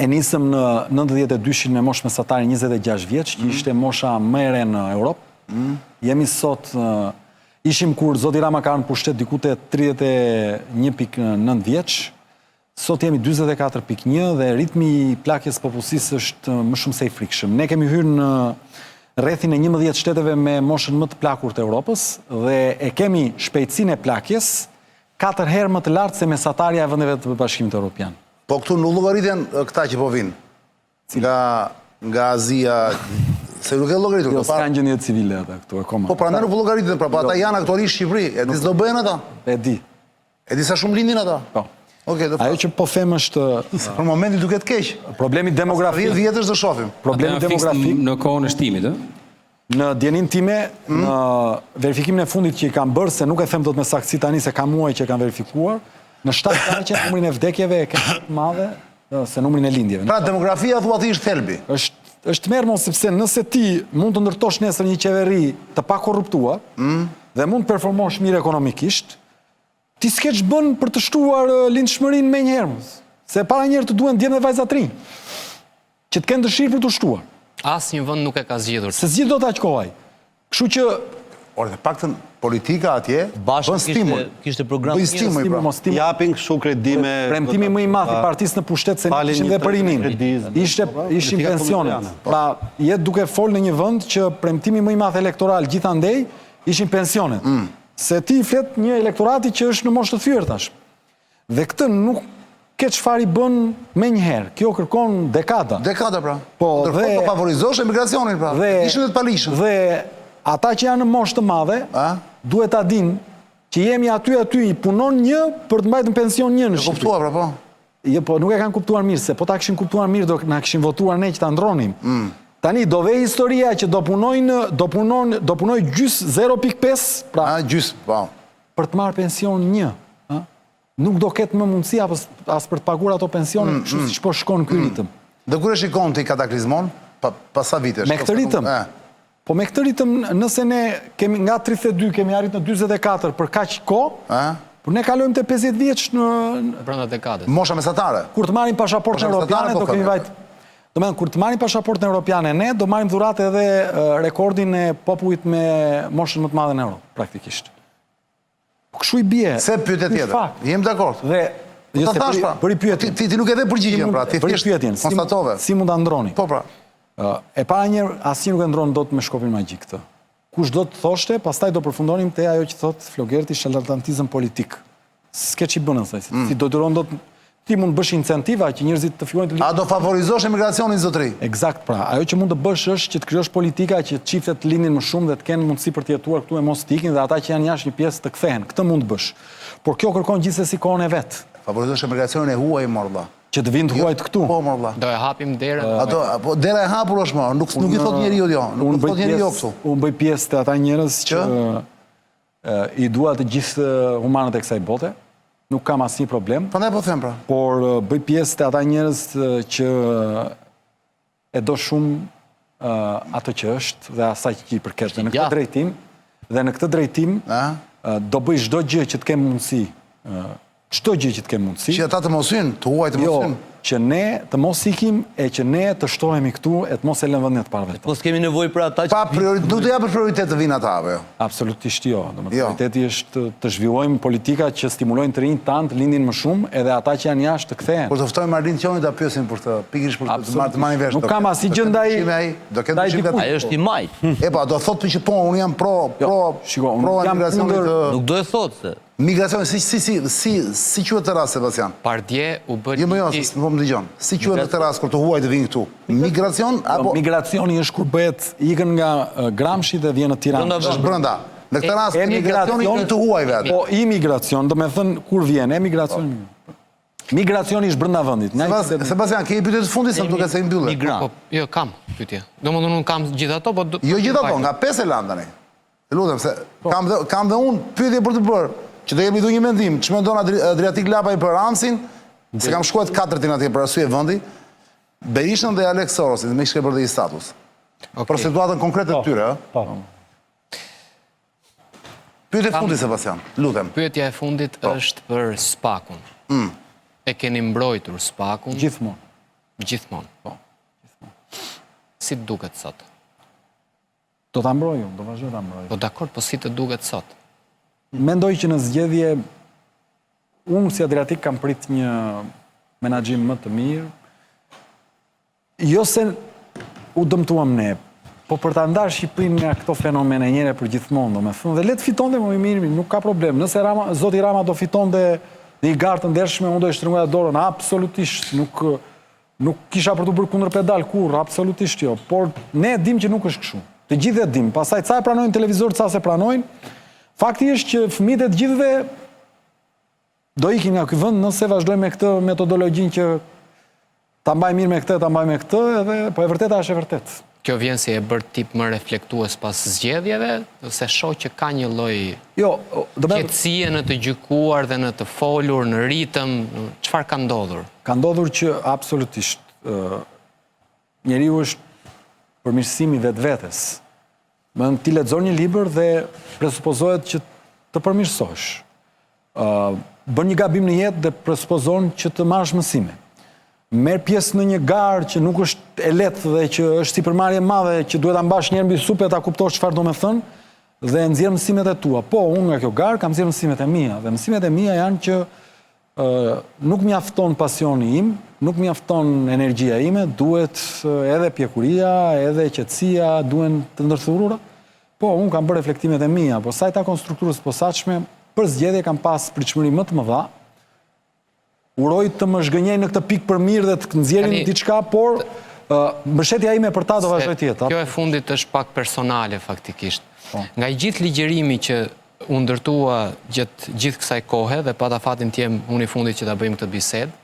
E nisëm në 92-shin me moshë mesatare 26 vjeç, që ishte mosha më e re në Europë. Jemi sot, ishim kur zoti Rama ka në pushtet diku te 31.9 vjeç, sot jemi 44.1 dhe ritmi i plakjes popullsisë është më shumë se i frikshëm. Ne kemi hyrë në rrethin e 11 shteteve me moshën më të plakur të Europës dhe e kemi shpejtësinë e plakjes 4 herë më të lartë se mesatarja e vendeve të Bashkimit Evropian. Po këtu në llogaritën këta që po vinë. Nga Azia, se nuk e llogaritur. Jo, s'kan gjendje civile ata këtu akoma. Po prandaj nuk po llogaritën, pra ata janë aktorisë në Shqipëri. E di s'do bëhen ata? E di. E di sa shumë lindin ata? Po. Okej, do. Ajo që po them është Për momentin duket keq. problemi demografik. 10 vjetësh do shohim. Problemi demografik Në kohën e shtimit, në djenin time, në verifikimin e fundit që i kam bërë, se nuk e them dot me saktësi tani se ka muaj që kanë verifikuar, në 7 numrin e vdekjeve e kanë të madhe se numrin e lindjeve. Pra demografia thua ti është thelbi. Është mermo sepse nëse ti mund të ndërtosh nesër një qeveri të pa korruptuar dhe mund të performosh mirë ekonomikisht, ti s'ke ç'bën për të shtuar lindshmërinë me njëherë. Se para njëherë të duhen djemë dhe vajza të rinj që të kenë dëshirë për të shtuar. asnjë vend nuk e ka zgjidhur. Se zgjidh dot aq kohaj. Kështu që Por të paktën politika atje bën stimul. Kishte program Bëj stimul, pra. stimul. Japin kështu kredime. Premtimi më i madh i partisë në pushtet se ne ishin dhe për rinin. Ishin pensionet. Pra, jetë duke fol në një vend që premtimi më i madh elektoral gjithandej ishin pensionet. Se ti flet një elektorati që është në moshë të thyer tash. Dhe këtë nuk ke çfarë i bën me njëherë. Kjo kërkon dekada. Dekada pra. Po, Ndërkohë dhe- të favorizosh emigracionin pra. Ishin dhe të palishëm. Dhe ata që janë në moshë të madhe, duhet ta dinë që jemi aty i punon një për të mbajtur në pension një në Shqipëri. Kuptua pra po. Jo, po nuk e kanë kuptuar mirë, se po ta kishin kuptuar mirë do na kishin votuar ne që ta ndronim. Tani do vej historia që do punoj gjys 0.5, pra Gjys, po. për të marrë pension një. Nuk do ketë më mundësi as për të paguar ato pensione, kështu siç po shkon ky ritëm. Dhe kur e shikon ti kataklizmon, pas sa vitesh? Me këtë ritëm? Po me këtë ritëm, nëse ne kemi nga 32 kemi arrit në 44 për kaq kohë, por ne kalojmë te 50 vjeç në Brenda dekadës. Mosha mesatare. kur të marrim pasaportën europiane do kemi vajt. Domethënë kur të marrim pasaportën europiane ne do marrim dhuratë edhe rekordin e popullit me moshën më të madhe në Europë, praktikisht. Po kështu i bie. Se pyetje tjetër. Jem dakord. Dhe Po ta thash pra. Bëri pyetjen. Ti nuk e dhe përgjigjen pra, ti Bëri thjesht pyetjen. konstatove. Si mund ta ndroni? Po pra. E para një asnjë nuk e ndron dot me shkopin magjik këtë. Kush do të thoshte, pastaj do përfundonim te ajo që thot Flogerti, charlatantizëm politik. S'ke ç'i bën asaj. Si do duron dot ti mund bësh incentiva që njerëzit të fillojnë të A do favorizosh emigracionin zotëri? Eksakt pra. Ajo që mund të bësh është që të krijosh politika që çiftet të lindin më shumë dhe të kenë mundësi për të jetuar këtu e mos të ikin dhe ata që janë jashtë një pjesë të kthehen. Këtë mund të bësh. Por kjo kërkon gjithsesi kohën e vet. Favorizosh emigracionin e huaj morlla. Që të vinë të huajt këtu. Po morlla. Do e hapim derën. Ato dera e hapur është më, nuk i thot njeriu jo, nuk thot njeriu jo këtu. Unë bëj pjesë të ata njerëz që i dua të gjithë humanët e kësaj bote. Nuk kam asnjë problem. Prandaj po them pra. Por bëj pjesë të ata njerëz që e do shumë atë që është dhe asaj që i përket. Dhe në këtë drejtim, do bëj çdo gjë që të kem mundësi, çdo gjë që të kem mundësi. Që ata të mos hyjnë, të huaj të mos hyjnë. Që ne të mos ikim e që ne të shtohemi këtu e të mos e lënë vendin të parë vetë. Po s'kemi nevojë për ata që... Nuk të japë prioritet të vinë ata, apo jo? Absolutisht jo. Prioriteti është të zhvillojmë politika që stimulojnë të rinj tanë të lindin më shumë edhe ata që janë jashtë të kthehen. Kur të ftojmë Arlin Qoni ta pyesim për të, pikërisht për të marrë vesh. Nuk kam asnjë gjë ndaj dikujt. Ai është i maj. Po, do thotë që po, unë jam pro migracionit të... Nuk do e thotë se... Migracioni, si quhet të rast, Sebastian? Pardje u bë... Jo, më më dëgjon. Si quhet të rast kur të huaj të vinë këtu? Migracion apo... Migracioni është kur bëhet ikën nga Gramshi dhe vjen në Tiranë. Është brenda. Në këtë rast, migracioni i të huajve atë. Po, imigracion, do me thënë kur vjen, emigracion... Migracioni është brenda vendit. Sebastian, ke i pyetje të fundit, se më duket se i mbyllë. Jo, kam pyetje. Domethënë unë kam gjithë ato, po... Jo gjithë ato, nga 5 e lanë tani. Të lutem, se kam dhe unë pyetje për të bërë, që të jemi du një mendim, që mendon Adriatik Lapaj për Ramsin, se kam shkuat 4 atje për arsye vëndi, Berishën dhe Alex Sorosin, me shke për dhe i status. Për situatën konkrete të tyre, Pyetje e fundit, Sebastian, lutem. Pyetja e fundit është për Spakun. E keni mbrojtur Spakun? Gjithmonë. Gjithmonë. Po. Si të duket sot? Do ta mbrojë, do vazhdoj ta mbroj. Po dakord, po si të duket sot? Mendoj që në zgjedhje unë si Adriatik kam prit një menaxhim më të mirë. Jo se u dëmtuam ne, po për ta ndarë Shqipërinë nga këto fenomene njëre për gjithmonë, domethënë, dhe le të fitonte më mirë, nuk ka problem. Nëse zoti Rama do fitonte në një garë të ndershme, unë do i shtrëngoja dorën, absolutisht, nuk kisha për të bërë kundër pedal kurrë, absolutisht jo, por ne dim që nuk është kështu. Të gjithë e dim, pastaj ca e pranojnë televizor, ca se pranojnë. Fakti është që fëmijët e të gjithëve do ikin nga ky vend nëse vazhdojmë me këtë metodologjinë që ta mbaj mirë me këtë, ta mbaj me këtë, edhe po e vërteta është e vërtet. Kjo vjen si e bërë tip më reflektues pas zgjedhjeve, se shoh që ka një lloj qetësie në të gjykuar dhe në të folur, në ritëm, çfarë ka ndodhur? Ka ndodhur që absolutisht njeriu është përmirësimi vetvetes. Ti lexon një libër dhe presupozohet që të përmirësosh. Bën një gabim në jetë dhe presupozon që të marrësh mësime. Merr pjesë në një garë që nuk është e lehtë dhe që është sipërmarrje e madhe, që duhet ta mbash një herë mbi supë ta kuptosh çfarë do të thënë dhe nxjerr mësimet e tua. Po, unë nga kjo garë kam nxjerr mësimet e mia dhe mësimet e mia janë që nuk mjafton pasioni im, nuk mjafton energjia ime, duhet edhe pjekuria, edhe qetësia, duhen të ndërthurura. Po, unë kam bërë reflektimet e mia, por sa i takon strukturës posaçme, për zgjedhje kam pas pritshmëri më të mëdha. Uroj të më zhgënjej në këtë pikë për mirë dhe të nxjerrin diçka, por mbështetja ime për ta do vazhdoj të jetë. Kjo e fundit është pak personale faktikisht. Nga i gjithë ligjërimi që u ndërtua gjatë gjithë kësaj kohe dhe pata fatin të jem unë i fundit që ta bëjmë këtë bisedë,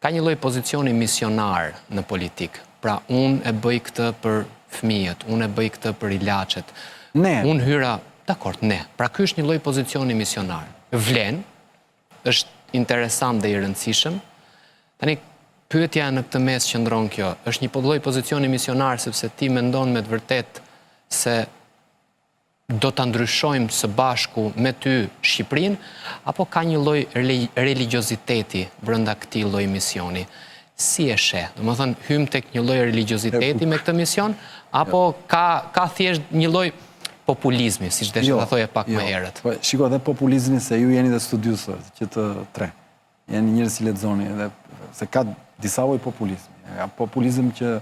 ka një lloj pozicioni misionar në politikë. Pra unë e bëj këtë për fëmijët, unë e bëj këtë për ilaçet. Unë hyra, dakord, ne. Pra ky është një lloj pozicioni misionar. Vlen, është interesant dhe i rëndësishëm. Tani, pyetja në këtë mes qëndron kjo, është një lloj pozicioni misionar sepse ti mendon me të vërtet se do ta ndryshojmë së bashku me ty Shqipërinë, apo ka një lloj religioziteti brenda këtij lloj misioni? Si e sheh? Domethënë, hym tek një lloj religioziteti me këtë mision, apo ka thjesht një lloj populizmi, siç desha ta thoja pak më herët. Shiko, dhe populizmi, se ju jeni dhe studiusë që të tre. Jeni njerëz që lexoni edhe se ka disa lloj populizmi. Ka populizëm që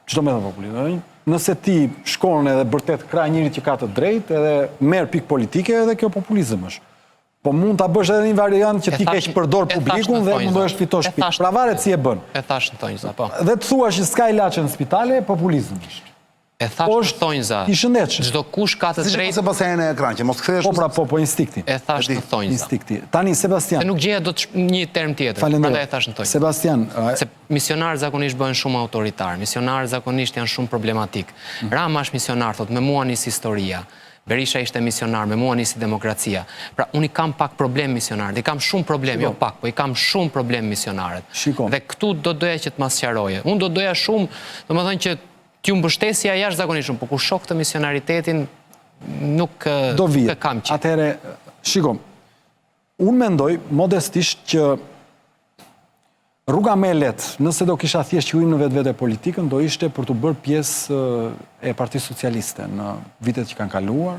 çdo më thon populizëm. Nëse ti shkon edhe vërtet krah njëri që ka të drejtë edhe merr pikë politike, edhe kjo populizëm është. Po mund ta bësh edhe një variant që ti keq përdor publikun dhe mundohesh fitosh pikë. Pra varet si e bën. E thash në Thonjza, po. Dhe të thuash që s'ka ilaçe në spitale, populizëm është. E thash në Thonjza. I shëndetshëm. Çdo kush ka të drejtë. Si Sebastian në ekran që mos kthehesh. Po pra, po instikti. E thash në Thonjza. Instikti. Tani Sebastian. Se nuk gjeja dot një term tjetër. Prandaj e thash në Thonjza. Sebastian, se misionar zakonisht bëhen shumë autoritar, misionar zakonisht janë shumë problematik. Rama është misionar, thot, me mua nis historia. Berisha ishte misionar, me mua nisi demokracia. Pra, unë i kam pak problem misionar, i kam shumë problem, jo pak, po i kam shumë problem misionarët. Dhe këtu do doja që të ma sqaroje. Unë do doja shumë, domethënë që t'ju mbështesja jashtëzakonisht shumë, por kur shoh këtë misionaritetin nuk do vijë. kam që. Atëherë, shikom, unë mendoj modestisht që rruga me lehtë, nëse do kisha thjesht qëllim në vetvete politikën, do ishte për të bërë pjesë e Partisë Socialiste në vitet që kanë kaluar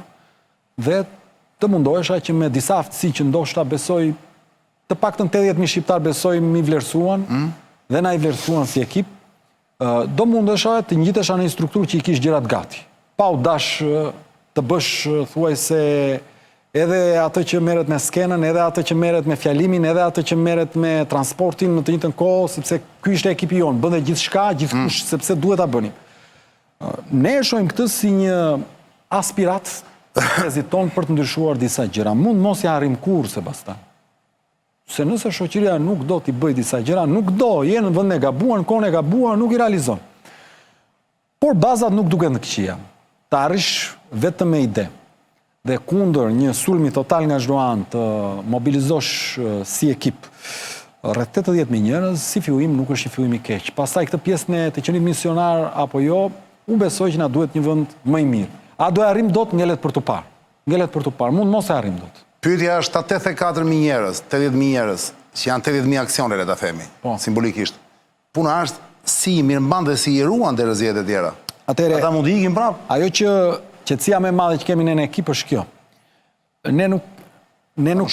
dhe të mundohesha që me disa aftësi që ndoshta besoj, të paktën 80.000 shqiptar besoj mi vlerësuan dhe na i vlerësuan si ekip, do mundesha të ngjitesha në një strukturë që i kish gjërat gati. Pa u dash të bësh thuajse edhe atë që merret me skenën, edhe atë që merret me fjalimin, edhe atë që merret me transportin në të njëjtën kohë, sepse ky ishte ekipi jonë, bënte gjithçka, gjithkush, sepse duhet ta bënim. Ne e shohim këtë si një aspirat ton për të ndryshuar disa gjëra. Mund mos ja arrim kurrë, Sebastian. Se nëse shoqëria nuk do t'i bëj disa gjëra, nuk do, jenë në vend e gabuar, në kohën e gabuar, nuk i realizon. Por bazat nuk duken të këqija. Të arrish vetëm me ide dhe kundër një sulmi total nga çdo anë të mobilizosh si ekip rreth 80.000 njerëz, si fillim nuk është një fillim i keq. Pastaj këtë pjesën e të qenit misionar apo jo, unë besoj që na duhet një vend më i mirë. A do e arrim dot ngelet për të parë. Ngelet për të parë, mund mos e arrim dot. Pyetja është 84.000 njerëz, 80.000 njerëz, që janë 80.000 aksione, le ta themi, simbolikisht. Puna është si i mirëmban dhe si i ruan deri zgjedhjet e tjera. Atëherë, ata mund të ikin prapë. Ajo që qetësia më e madhe që kemi ne në ekip është kjo. Ne nuk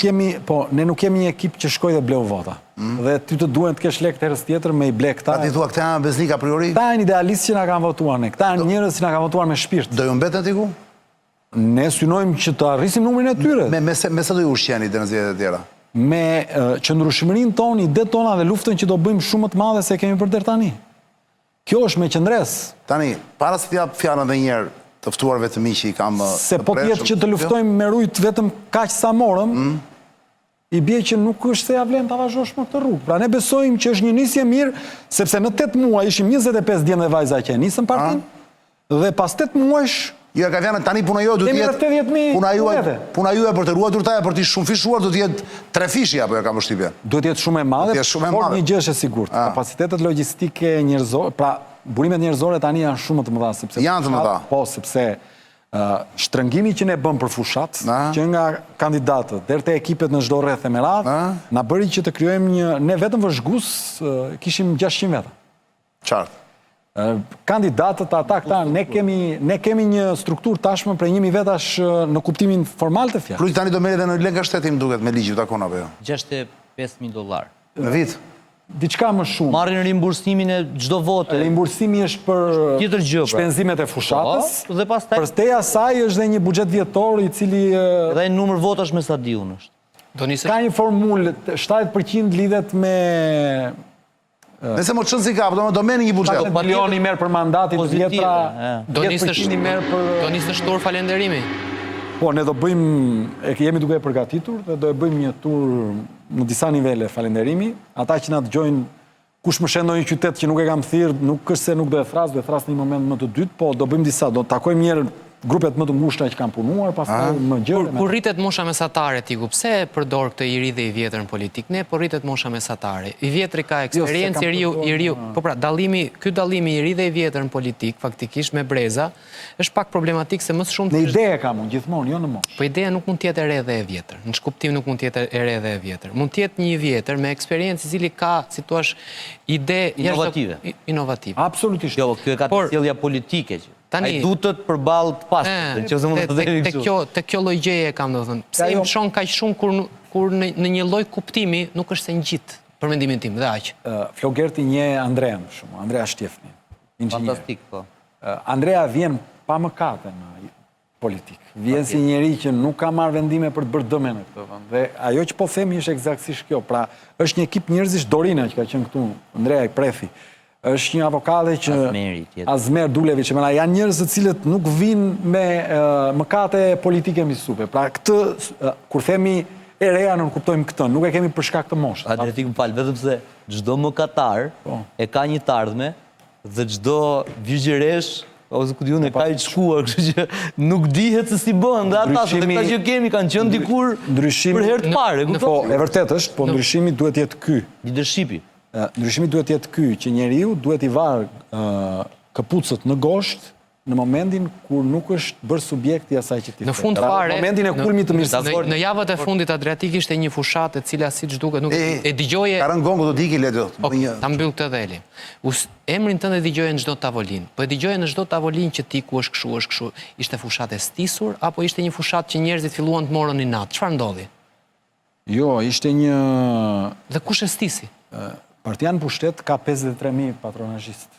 kemi një ekip që shkoj dhe bleu vota. Dhe ty të duhen të kesh lekë herës tjetër me i ble këta. A ti thua këta janë beznik a priori? Këta janë idealistë që na kanë votuar ne. Këta janë njerëz që na kanë votuar me shpirt. Do ju mbeten ti ku? Ne synojmë që të arrisim numrin e tyre. Me sa do ju ushqeni në zgjedhjet e tjera? Me qëndrueshmërinë tonë, idetë tona dhe luftën që do bëjmë shumë të madhe se kemi për deri tani. Kjo është me qëndres. Tani, para se t'jap fjalën edhe një herë të ftuarve të mi që i kam se po t'jetë që të luftojmë me rujt vetëm kaq sa morëm, i bie që nuk është se ja vlen ta vazhdosh më këtë rrugë. Pra ne besojmë që është një nisje mirë, sepse në 8 muaj ishim 25 djem dhe vajza që e nisën partinë, dhe pas 8 muajsh jo, ka vjanë tani puna juaj do të jetë puna juaj për të ruajtur ta, për të shumë fishuar do të jetë 3 fishi apo ja kam përshtypjen. Duhet të jetë shumë e madhe, por një gjë është e sigurt. Kapacitetet logjistike njerëzore, pra burimet njerëzore tani janë shumë të mëdha sepse janë të mëdha. Po, sepse shtrëngimi që ne bëm për fushat, që nga kandidatët deri te ekipet në çdo rreth e me radhë, na bëri që të krijojmë ne vetëm vëzhgues kishim 600 veta. Qartë. Kandidatët ata këta, ne kemi një strukturë tashmë për 1.000 vetash në kuptimin formal të fjalës. Plus tani do merret edhe në lek nga shteti më duket me ligjit takon apo jo? $65.000. Në vit. Diçka më shumë. Marrin rimbursimin e çdo vote. Rimbursimi është për shpenzimet e fushatës. Dhe pastaj përstej asaj është dhe një buxhet vjetor i cili dhe një numër votash me stadion është. Ka një formulë, 70% lidhet me nëse më çon si kap, do merrni një buxhet. 7 milioni merr për mandatin të vjetra. Do nisë shtur falenderimi. Po, ne do bëjmë, jemi duke e përgatitur dhe do e bëjmë një tur në disa nivele falenderimi. Ata që na dëgjojnë, kush më shëndon një qytet që nuk e kam thirr, nuk është se nuk do e thras në një moment më të dytë, po do bëjmë disa, do takojmë njerë grupet më të ngushta që kanë punuar, pastaj më gjërë. Kur rritet mosha mesatare, Tiku, pse e përdor këtë i ri dhe i vjetër në politik? Ne, por rritet mosha mesatare. I vjetri ka eksperiencë, i riu. Po pra, ky dallimi i ri dhe i vjetër në politik, faktikisht me breza, është pak problematik se më shumë në ide e kam unë gjithmonë, jo në moshë. Po ideja nuk mund të jetë e re dhe e vjetër. Në shkuptim nuk mund të jetë e re dhe e vjetër. Mund të jetë një i vjetër me eksperiencë i cili ka, si thua, ide inovative. Absolutisht. Jo, kjo e ka të sjellja politike që. Ai duhet përballë të pastër, nëse mund të themi kështu. Te kjo lloj gjëje kam domethënë. Pse i mshon kaq shumë kur në një lloj kuptimi nuk është se ngjit për mendimin tim dhe aq. Flogerti një Andrean shumë, Andrea Shtjefni, inxhinier. Fantastik, po. Andrea vjen pa mëkate në politikë. Vjen si njeri që nuk ka marrë vendime për të bërë dëm në këtë vend. Dhe ajo që po themi është eksaktësisht kjo. Pra, është një ekip njerëzish, Dorina që ka qenë këtu, Andrea i prefi. Është një avokate që Azmer Duleviç, janë njerëz të cilët nuk vinë me mëkate politike mbi supe. Pra këtë kur themi e reja nuk kuptojmë këtë, nuk e kemi për shkak të moshës. Adretik më falë, vetëm se çdo mëkatar e ka një tardhme dhe çdo virgjëresh ose ku diun e ka i shkuar, kështu që nuk dihet se si bën, dhe ata që kemi kanë qenë dikur për herë të parë. Po, e vërtet është, po ndryshimi duhet të jetë ky. Leadershipi. Ndryshimi duhet të jetë ky, që njeriu duhet i varë këpucët në gosht në momentin kur nuk është bërë subjekti asaj që ti Në fund fare, në momentin e kulmit të mirësisë. Në javët e fundit Adriatik ishte një fushat e cila siç duket nuk e dëgjoje. Ka rënë gongo do diki Ledio. Ta mbyll këtë dhe Eli. Emrin tënd e dëgjoje në çdo tavolinë. Po e dëgjoje në çdo tavolinë që ti ku është kështu. Ishte fushat e stisur apo ishte një fushat që njerëzit filluan të morën inat? Çfarë ndodhi? Jo, ishte një... Dhe kush e stisi? Partia në pushtet ka 53.000 patronazhistë.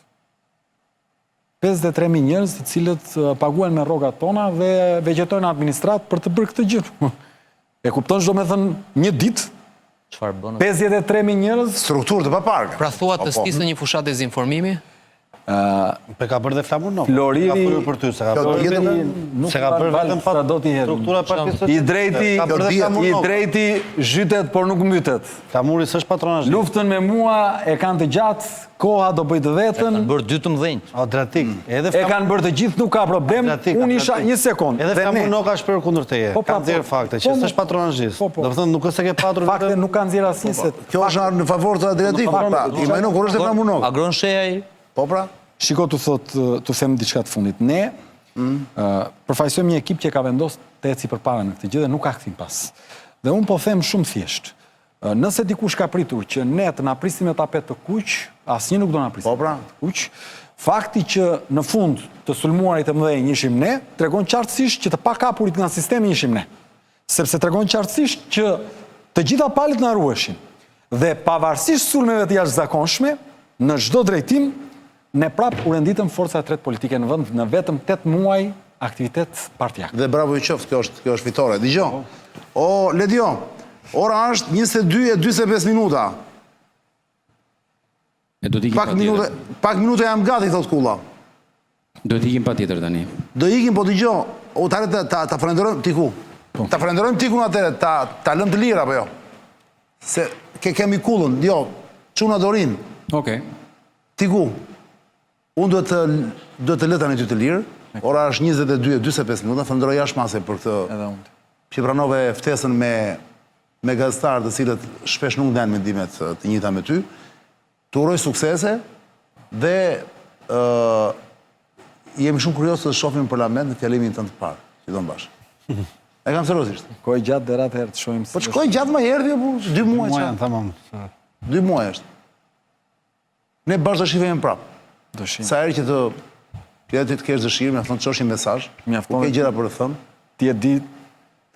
53.000 njerëz të cilët paguajnë me rrogat tona dhe vegjetojnë në administrat për të bërë këtë gjë. E kupton çdo me thënë një ditë? Çfarë bën? 53.000 njerëz. Strukturë të paparka. Pra thua të stisë një fushat dezinformimi? Pe ka bërë dhe Flamur Floridi... Ka përru për ty, se ka bërë vetëm pa struktura partisë. I drejti zhytet, por nuk mytet. Flamuri s'është patronazh. Luftën me mua e kanë të gjatë, koha do bëjtë vetën. Kanë bërë 2 të mëdhenj. Adriatik. E kanë bërë të gjithë, nuk ka problem. Unë isha një sekund. Edhe Flamur nuk ka shperë kundër teje. Ka nxjerrë fakte, që s'është patronazhist. Do të thënë nuk është se ke patur fakte nuk kanë nxjerrë asnjë se. Kjo është në favor të Adriatikut. Imagjino kur është Flamur Noga. Agron Shehaj. Po pra? Shiko të them diçka të fundit. Ne përfaqësojmë një ekip që ka vendosur të eci përpara në këtë gjë dhe nuk ka kthim pas. Dhe unë po them shumë thjesht. Nëse dikush ka pritur që ne të na prisim me tapet të kuq, asnjë nuk do na prisim. Po pra? Kuq. Fakti që në fund të sulmuarit të mëdhenj ishim ne, tregon qartësisht që të pakapurit nga sistemi ishim ne. Sepse tregon qartësisht që të gjitha palët na ruheshin. Dhe pavarësisht sulmeve të jashtëzakonshme, në çdo drejtim, ne prap u renditëm forca e tretë politike në vend në vetëm 8 muaj aktivitet partijak. Dhe bravo i qoftë, kjo është fitore. Dgjoj. O Ledio, ora është 22:45 minuta. E do t'ikim patjetër. Pak minuta jam gati, thot Kulla. Do t'ikim patjetër tani. Do ikim, po dgjoj. O tani ta falenderojmë ti ku? Ta falenderojmë ti ku atëre, ta lëm të lirë apo jo? Se kemi Kullën, jo, çuna Dorin. Okej. Ti ku? Unë do të lë tani ty të lirë. Ora është 22:45 minuta. Falenderoj jashtëmase për këtë që pranove ftesën me gazetarë të cilët shpesh nuk ndanë mendimet të njëjta me ty. Të uroj suksese dhe jemi shumë kurioz të shohim në parlament në fjalimin tënd të parë, që do mbash. E kam seriozisht. Kohë gjatë dhe ratë herë të shohim. Po shkoj gjatë më erdhi apo 2 muaj çfarë? Tamam. 2 muaj është. Ne bashkë do shifojmë prapë. Sa herë që të kesh dëshirë, mjafton të çosh një mesazh, ku ke gjëra për të thënë. Ti e di,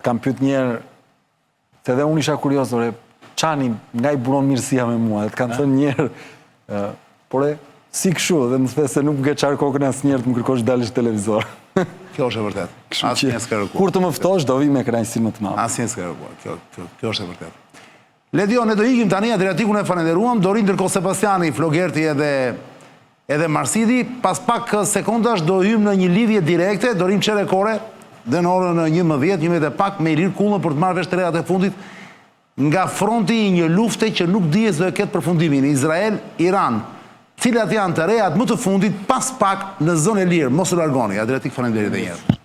kam pyet një herë, se edhe unë isha kurioz, çani nga i buron mirësia me mua, të kanë thënë një herë, por si kështu, dhe më the se nuk më ke çar kokën asnjëherë të më kërkosh dalësh në televizor. Kjo është e vërtetë. Asnjë s'ka kërkuar. Kur të më ftosh, do vi me kënaqësi më të madhe. Asnjë s'ka kërkuar. Kjo është e vërtetë. Ledio, ne do ikim tani, Adriatikun e falenderuam, Dorin ndërkohë Sebastiani, Flogerti edhe Marsidi, pas pak sekondash do hym në një lidhje direkte, Dorim Çerekore, dhe në orën 11 pak me Ilir Kullën për të marrë vesh të rehat e fundit nga fronti i një lufte që nuk dihet se do ketë përfundimin. Izrael-Iran, cilat janë të rehat më të fundit, pas pak në zonë e lirë. Mos u largoni. Adriatik, faleminderit edhe një herë.